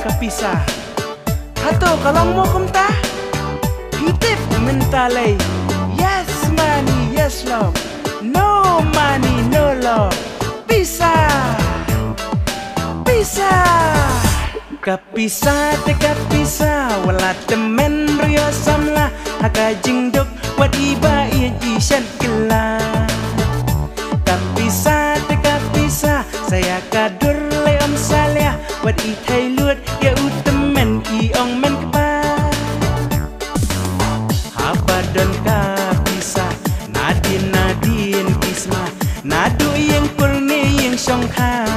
kapisah. Hato kalong mo kumta, hitip mentalay. Yes money, yes love. No money, no love. Pisah, pisah. Kapisah te kapisah, wala temen ryo samla. Haka jingdok wat iba iya jishan kila. Kapisah te kapisah, saya kadur le om salia. Wat i thai luat ya utemen i ong men kepa. Habadon kapisah, nadin nadin kisma. Nadu yang kulni yang songkha.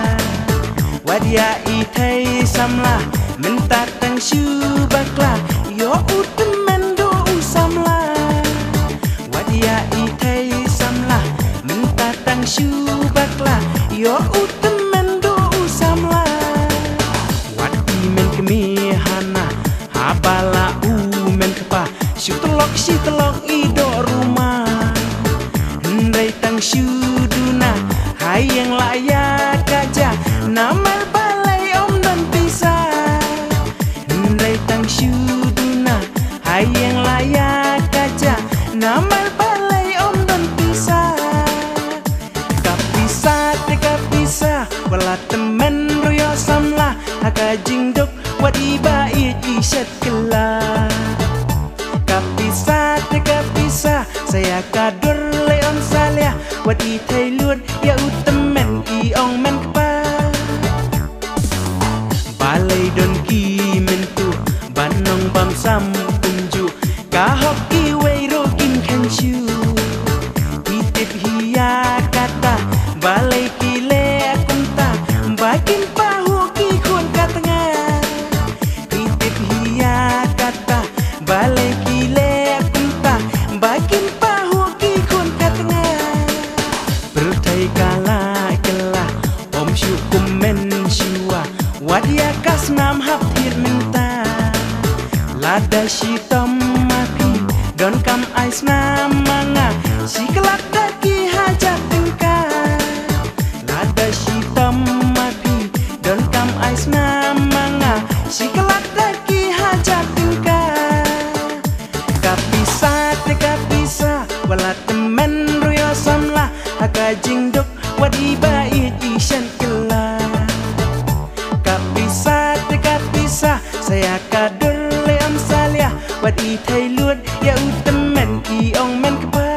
Wadia i thai samla, minta tang shu bakla. Yo utemen do samla. Wadia i thai samla, minta tang shu bakla. Yo utemen do samla. Wadi men kemi hana, habala men kepa. Shu telok i do rumah. Hendai tang shu duna, hai yang layak aja. Namal balai om dan pisah. Hendai tang shu duna, hai yang layak aja. Namal balai om dan pisah. Kapisah te kapisah, wala temen ryo samla. Haka jingdok wat iba iya jishat kela. Kapisah te kapisah, saya kadur le om salia. Wat i thai luat ya utemen i ong men kepa. Balai don ki mentu, banong bam sam kunju. Kahok ki weiro kim kenshu. Hitip hiya kata, balai ki le kunta. Bakin pahu ki kun katengah. Hitip hiya kata, balai ki le kunta. Bakin pahu ki kun katengah. Bertai kala kelah, om syukum men syua. Wadia kas nam hap hir minta. Lada shitom mati, don kam ais namanga. Si kelak daki hajat tingkah. Lada shitom mati, don kam ais namanga. Si kelak daki hajat tingkah. Kapisah te kapisah, wala temen ryo samla. Haka jingdok wat iba iya jishan kela. Kapisah te kapisah, saya kadur le om salia. Wat i thai luat ya utemen i ong men kepa.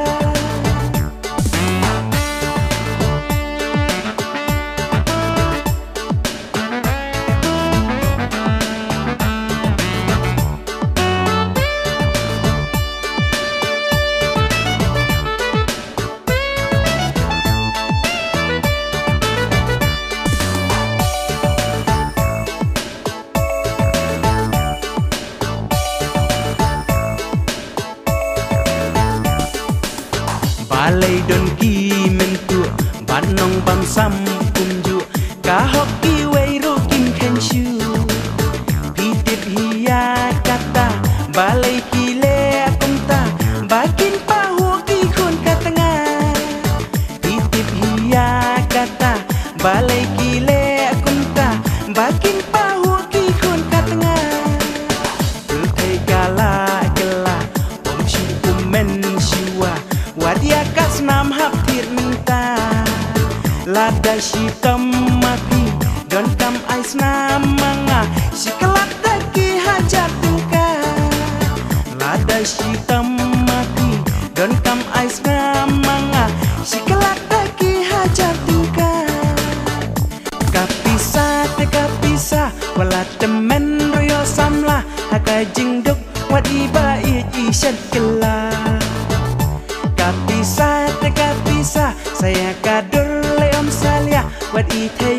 Balai don ki mentu, banong bam sam kunju. Kahok ki weiro kim kenshu. Hitip hiya kata, balai ki le kunta. Bakin pahu ki kun katengah. Hitip hiya kata, balai ki le kunta. Bakin pahu ki kun katengah. Bertai kala kela, om syukum men syua. Wadia kas nam hap hir minta. Lada shitom mati, don kam ais namanga. Si kelak daki hajat tingkah. Lada shitom mati, don kam ais namanga. Si kelak daki hajat tingkah. Kapisah te kapisah, wala temen ryo samla. Haka jingdok wat iba iya jishat kela. Kapisah te kapisah, saya kadur le om salia. Wat i thai